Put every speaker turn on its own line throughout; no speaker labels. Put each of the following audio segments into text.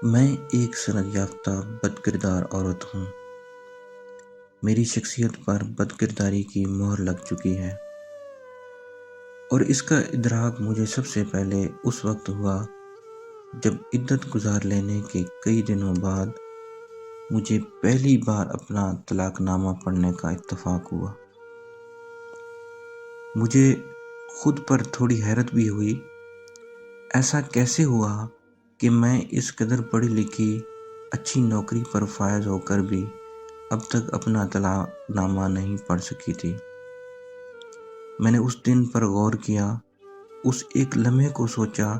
میں ایک سند یافتہ بد کردار عورت ہوں۔ میری شخصیت پر بد کرداری کی مہر لگ چکی ہے، اور اس کا ادراک مجھے سب سے پہلے اس وقت ہوا جب عدت گزار لینے کے کئی دنوں بعد مجھے پہلی بار اپنا طلاق نامہ پڑھنے کا اتفاق ہوا۔ مجھے خود پر تھوڑی حیرت بھی ہوئی، ایسا کیسے ہوا کہ میں اس قدر پڑھی لکھی اچھی نوکری پر فائز ہو کر بھی اب تک اپنا طلاق نامہ نہیں پڑھ سکی تھی۔ میں نے اس دن پر غور کیا، اس ایک لمحے کو سوچا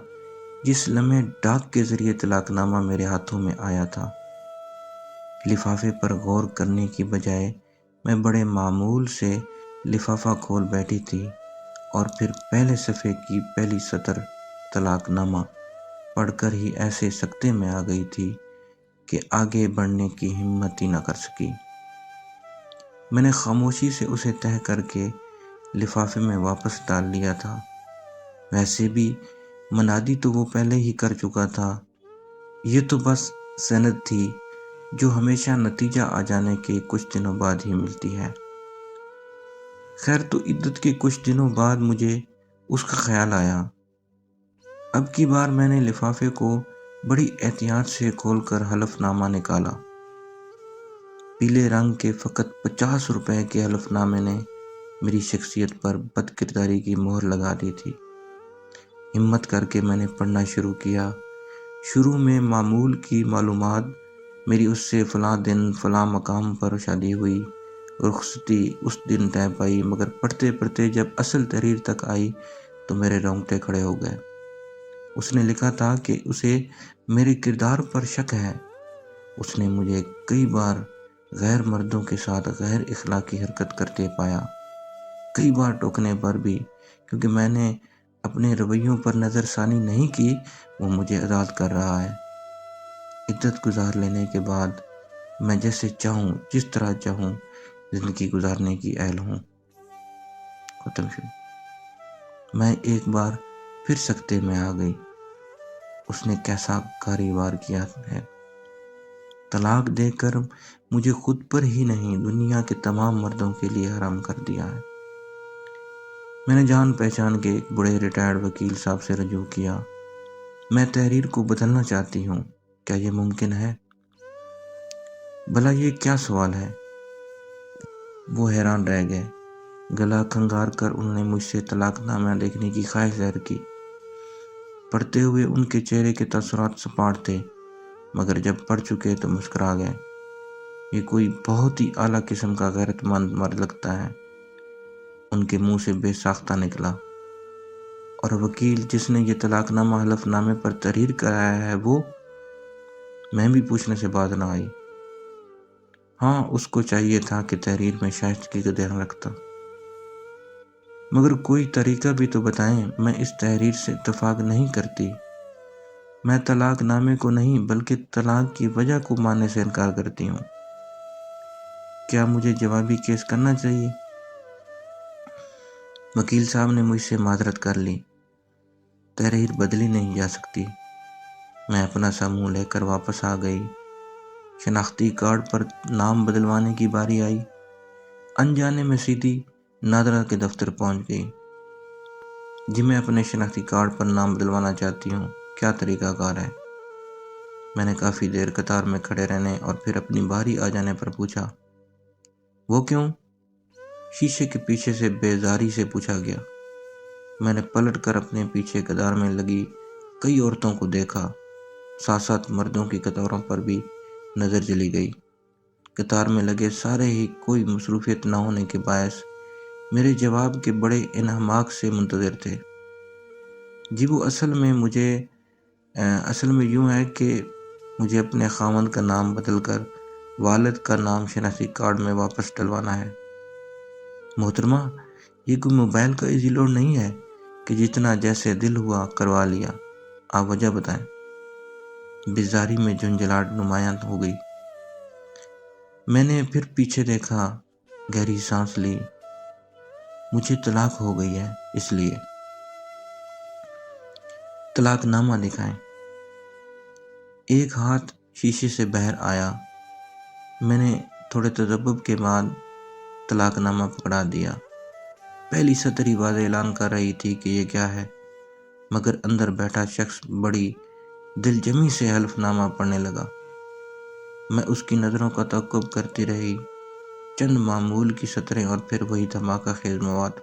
جس لمحے ڈاک کے ذریعے طلاق نامہ میرے ہاتھوں میں آیا تھا۔ لفافے پر غور کرنے کی بجائے میں بڑے معمول سے لفافہ کھول بیٹھی تھی اور پھر پہلے صفحے کی پہلی سطر طلاق نامہ پڑھ کر ہی ایسے سکتے میں آ گئی تھی کہ آگے بڑھنے کی ہمت ہی نہ کر سکی۔ میں نے خاموشی سے اسے تہہ کر کے لفافے میں واپس ڈال لیا تھا۔ ویسے بھی منادی تو وہ پہلے ہی کر چکا تھا، یہ تو بس سند تھی جو ہمیشہ نتیجہ آ جانے کے کچھ دنوں بعد ہی ملتی ہے۔ خیر، تو عدت کے کچھ دنوں بعد مجھے اس کا خیال آیا۔ اب کی بار میں نے لفافے کو بڑی احتیاط سے کھول کر حلف نامہ نکالا۔ پیلے رنگ کے فقط 50 روپے کے حلف نامے نے میری شخصیت پر بد کرداری کی مہر لگا دی تھی۔ ہمت کر کے میں نے پڑھنا شروع کیا۔ شروع میں معمول کی معلومات، میری اس سے فلاں دن فلاں مقام پر شادی ہوئی، رخصتی اس دن طے پائی، مگر پڑھتے پڑھتے جب اصل تحریر تک آئی تو میرے رونگٹے کھڑے ہو گئے۔ اس نے لکھا تھا کہ اسے میرے کردار پر شک ہے۔ اس نے مجھے کئی بار غیر مردوں کے ساتھ غیر اخلاقی حرکت کرتے پایا، کئی بار ٹوکنے پر بھی، کیونکہ میں نے اپنے رویوں پر نظر ثانی نہیں کی، وہ مجھے آزاد کر رہا ہے۔ عدت گزار لینے کے بعد میں جیسے چاہوں، جس طرح چاہوں زندگی گزارنے کی اہل ہوں۔ ختم شد۔ میں ایک بار پھر سکتے میں آ گئی۔ اس نے کیسا کاروبار کیا ہے، طلاق دے کر مجھے خود پر ہی نہیں دنیا کے تمام مردوں کے لیے حرام کر دیا ہے۔ میں نے جان پہچان کے ایک بڑے ریٹائرڈ وکیل صاحب سے رجوع کیا۔ میں تحریر کو بدلنا چاہتی ہوں، کیا یہ ممکن ہے؟ بھلا یہ کیا سوال ہے؟ وہ حیران رہ گئے۔ گلا کھنگار کر انہوں نے مجھ سے طلاق نامہ دیکھنے کی خواہش ظاہر کی۔ پڑھتے ہوئے ان کے چہرے کے تاثرات سپاٹ تھے، مگر جب پڑھ چکے تو مسکرا گئے۔ یہ کوئی بہت ہی اعلیٰ قسم کا غیرت مند مرد لگتا ہے، ان کے منہ سے بے ساختہ نکلا۔ اور وکیل جس نے یہ طلاق نامہ حلف نامے پر تحریر کرایا ہے وہ؟ میں بھی پوچھنے سے باز نہ آئی۔ ہاں، اس کو چاہیے تھا کہ تحریر میں شائستگی کا دھیان رکھتا، مگر کوئی طریقہ بھی تو بتائیں۔ میں اس تحریر سے اتفاق نہیں کرتی۔ میں طلاق نامے کو نہیں بلکہ طلاق کی وجہ کو ماننے سے انکار کرتی ہوں۔ کیا مجھے جوابی کیس کرنا چاہیے؟ وکیل صاحب نے مجھ سے معذرت کر لی۔ تحریر بدلی نہیں جا سکتی۔ میں اپنا سا منہ لے کر واپس آ گئی۔ شناختی کارڈ پر نام بدلوانے کی باری آئی۔ انجانے میں سیدھی نادرہ کے دفتر پہنچ گئی۔ جی، میں اپنے شناختی کارڈ پر نام بدلوانا چاہتی ہوں، کیا طریقہ کار ہے؟ میں نے کافی دیر قطار میں کھڑے رہنے اور پھر اپنی باری آ جانے پر پوچھا۔ وہ کیوں؟ شیشے کے پیچھے سے بیزاری سے پوچھا گیا۔ میں نے پلٹ کر اپنے پیچھے قطار میں لگی کئی عورتوں کو دیکھا، ساتھ ساتھ مردوں کی قطاروں پر بھی نظر چلی گئی۔ قطار میں لگے سارے ہی کوئی مصروفیت نہ ہونے کے باعث میرے جواب کے بڑے انہماک سے منتظر تھے۔ جی، وہ اصل میں یوں ہے کہ مجھے اپنے خاوند کا نام بدل کر والد کا نام شناختی کارڈ میں واپس ڈلوانا ہے۔ محترمہ، یہ کوئی موبائل کا ایزی لوڈ نہیں ہے کہ جتنا جیسے دل ہوا کروا لیا، آپ وجہ بتائیں۔ بیزاری میں جھنجھلاہٹ نمایاں ہو گئی۔ میں نے پھر پیچھے دیکھا، گہری سانس لی۔ مجھے طلاق ہو گئی ہے، اس لیے۔ طلاق نامہ دکھائیں۔ ایک ہاتھ شیشے سے باہر آیا۔ میں نے تھوڑے تذبذب کے بعد طلاق نامہ پکڑا دیا۔ پہلی سطر ہی واضح اعلان کر رہی تھی کہ یہ کیا ہے، مگر اندر بیٹھا شخص بڑی دل جمی سے حلف نامہ پڑھنے لگا۔ میں اس کی نظروں کا تعاقب کرتی رہی، چند معمول کی سطریں اور پھر وہی دھماکہ خیز مواد،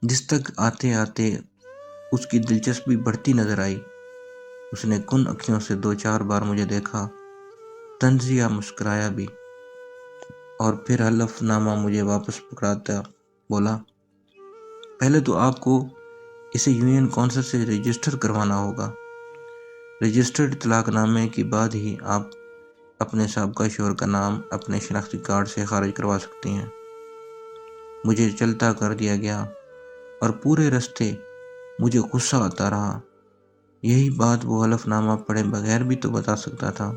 جس تک آتے آتے اس کی دلچسپی بڑھتی نظر آئی۔ اس نے کن اکھیوں سے 2-4 بار مجھے دیکھا، طنزیہ مسکرایا بھی، اور پھر حلف نامہ مجھے واپس پکڑاتا بولا، پہلے تو آپ کو اسے یونین کونسل سے رجسٹر کروانا ہوگا۔ رجسٹرڈ طلاق نامے کے بعد ہی آپ اپنے سابقہ شوہر کا نام اپنے شناختی کارڈ سے خارج کروا سکتی ہیں۔ مجھے چلتا کر دیا گیا اور پورے راستے مجھے غصہ آتا رہا۔ یہی بات وہ حلف نامہ پڑھے بغیر بھی تو بتا سکتا تھا۔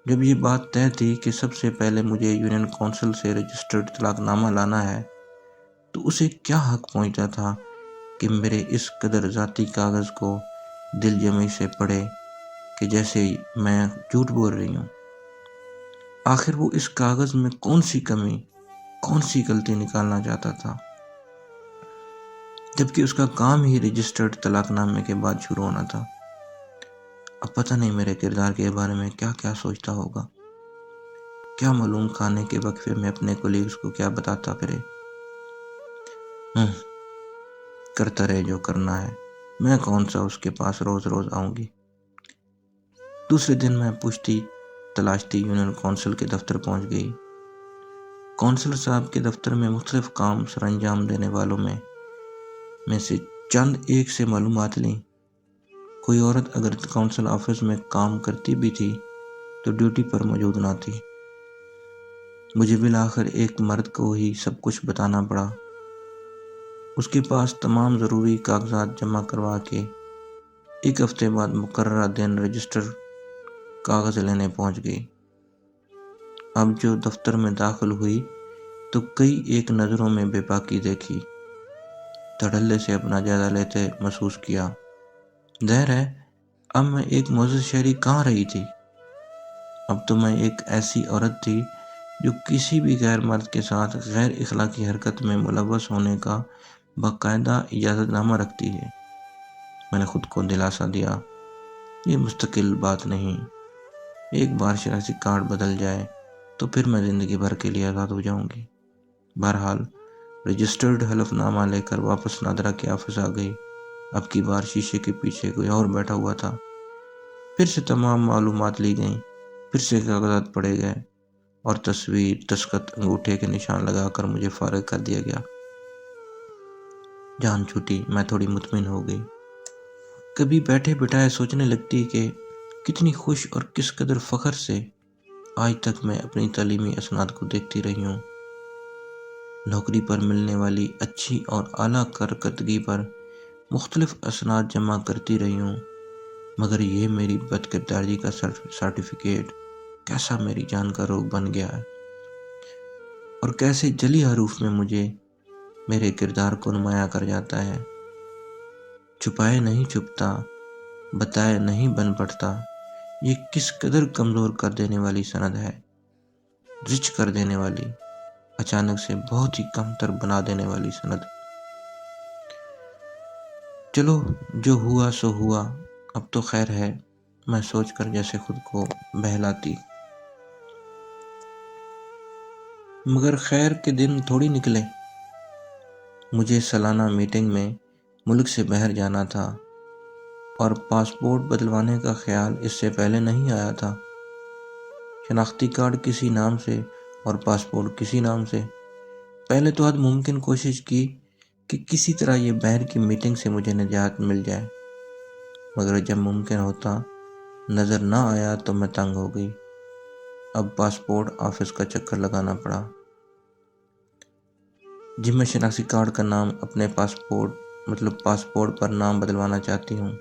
جب یہ بات طے تھی کہ سب سے پہلے مجھے یونین کونسل سے رجسٹرڈ طلاق نامہ لانا ہے، تو اسے کیا حق پہنچتا تھا کہ میرے اس قدر ذاتی کاغذ کو دل جمی سے پڑھے کہ جیسے میں جھوٹ بول رہی ہوں۔ آخر وہ اس کاغذ میں کون سی کمی، کون سی غلطی نکالنا چاہتا تھا، جبکہ اس کا کام ہی رجسٹرڈ طلاق نامے کے بعد شروع ہونا تھا۔ اب پتہ نہیں میرے کردار کے بارے میں کیا کیا سوچتا ہوگا، کیا معلوم کھانے کے وقفے میں اپنے کولیگز کو کیا بتاتا پھرے۔ کرتا رہے جو کرنا ہے، میں کون سا اس کے پاس روز روز آؤں گی۔ دوسرے دن میں پوچھتی تلاشتی یونین کونسل کے دفتر پہنچ گئی۔ کونسل صاحب کے دفتر میں مختلف کام سر انجام دینے والوں میں سے چند ایک سے معلومات لیں۔ کوئی عورت اگر کونسل آفس میں کام کرتی بھی تھی تو ڈیوٹی پر موجود نہ تھی۔ مجھے بالآخر ایک مرد کو ہی سب کچھ بتانا پڑا۔ اس کے پاس تمام ضروری کاغذات جمع کروا کے ایک ہفتے بعد مقررہ دن رجسٹر کاغذ لینے پہنچ گئی۔ اب جو دفتر میں داخل ہوئی تو کئی ایک نظروں میں بے باکی دیکھی، دھڑلے سے اپنا جائزہ لیتے محسوس کیا۔ ظاہر ہے اب میں ایک معزز شہری کہاں رہی تھی، اب تو میں ایک ایسی عورت تھی جو کسی بھی غیر مرد کے ساتھ غیر اخلاقی حرکت میں ملوث ہونے کا باقاعدہ اجازت نامہ رکھتی ہے۔ میں نے خود کو دلاسا دیا، یہ مستقل بات نہیں، ایک بار شناختی کارڈ بدل جائے تو پھر میں زندگی بھر کے لیے آزاد ہو جاؤں گی۔ بہرحال رجسٹرڈ حلف نامہ لے کر واپس نادرہ کے آفس آ گئی۔ اب کی بار شیشے کے پیچھے کوئی اور بیٹھا ہوا تھا۔ پھر سے تمام معلومات لی گئیں، پھر سے کاغذات پڑھے گئے اور تصویر، دستخط، انگوٹھے کے نشان لگا کر مجھے فارغ کر دیا گیا۔ جان چھوٹی، میں تھوڑی مطمئن ہو گئی۔ کبھی بیٹھے بٹھائے سوچنے لگتی کہ کتنی خوش اور کس قدر فخر سے آج تک میں اپنی تعلیمی اسناد کو دیکھتی رہی ہوں۔ نوکری پر ملنے والی اچھی اور اعلیٰ کارکردگی پر مختلف اسناد جمع کرتی رہی ہوں، مگر یہ میری بد کرداری کا سرٹیفکیٹ کیسا میری جان کا روگ بن گیا ہے، اور کیسے جلی حروف میں مجھے میرے کردار کو نمایاں کر جاتا ہے۔ چھپائے نہیں چھپتا، بتائے نہیں بن پڑتا، یہ کس قدر کمزور کر دینے والی سند ہے، زچ کر دینے والی، اچانک سے بہت ہی کم تر بنا دینے والی سند۔ چلو جو ہوا سو ہوا، اب تو خیر ہے، میں سوچ کر جیسے خود کو بہلاتی۔ مگر خیر کے دن تھوڑی نکلے۔ مجھے سالانہ میٹنگ میں ملک سے باہر جانا تھا اور پاسپورٹ بدلوانے کا خیال اس سے پہلے نہیں آیا تھا۔ شناختی کارڈ کسی نام سے اور پاسپورٹ کسی نام سے۔ پہلے تو حد ممکن کوشش کی کہ کسی طرح یہ باہر کی میٹنگ سے مجھے نجات مل جائے، مگر جب ممکن ہوتا نظر نہ آیا تو میں تنگ ہو گئی۔ اب پاسپورٹ آفس کا چکر لگانا پڑا۔ جی میں شناختی کارڈ کا نام اپنے پاسپورٹ پر نام بدلوانا چاہتی ہوں۔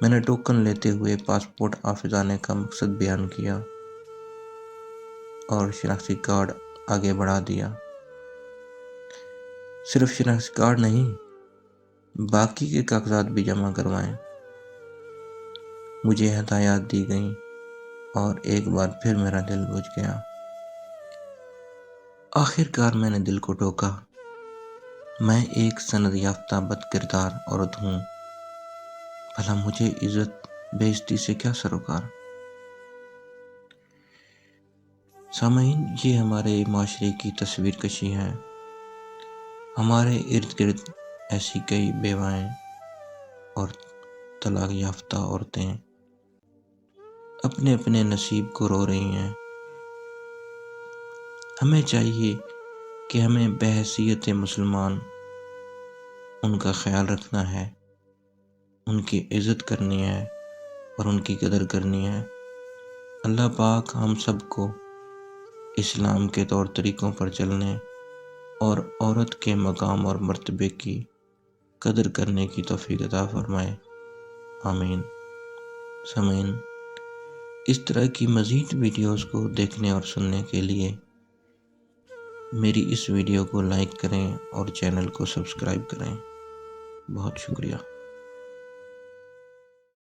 میں نے ٹوکن لیتے ہوئے پاسپورٹ آفس آنے کا مقصد بیان کیا اور شناختی کارڈ آگے بڑھا دیا۔ صرف شناختی کارڈ نہیں، باقی کے کاغذات بھی جمع کروائیں۔ مجھے ہدایات دی گئیں اور ایک بار پھر میرا دل بجھ گیا۔ آخر کار میں نے دل کو ٹوکا، میں ایک سند یافتہ بد کردار عورت ہوں، بھلا مجھے عزت بے عزتی سے کیا سروکار۔ سامعین، یہ ہمارے معاشرے کی تصویر کشی ہے۔ ہمارے ارد گرد ایسی کئی بیوائیں اور طلاق یافتہ عورتیں اپنے اپنے نصیب کو رو رہی ہیں۔ ہمیں چاہیے کہ ہمیں بحیثیت مسلمان ان کا خیال رکھنا ہے، ان کی عزت کرنی ہے اور ان کی قدر کرنی ہے۔ اللہ پاک ہم سب کو اسلام کے طور طریقوں پر چلنے اور عورت کے مقام اور مرتبے کی قدر کرنے کی توفیق عطا فرمائے، آمین۔ سامعین، اس طرح کی مزید ویڈیوز کو دیکھنے اور سننے کے لیے میری اس ویڈیو کو لائک کریں اور چینل کو سبسکرائب کریں۔ بہت شکریہ۔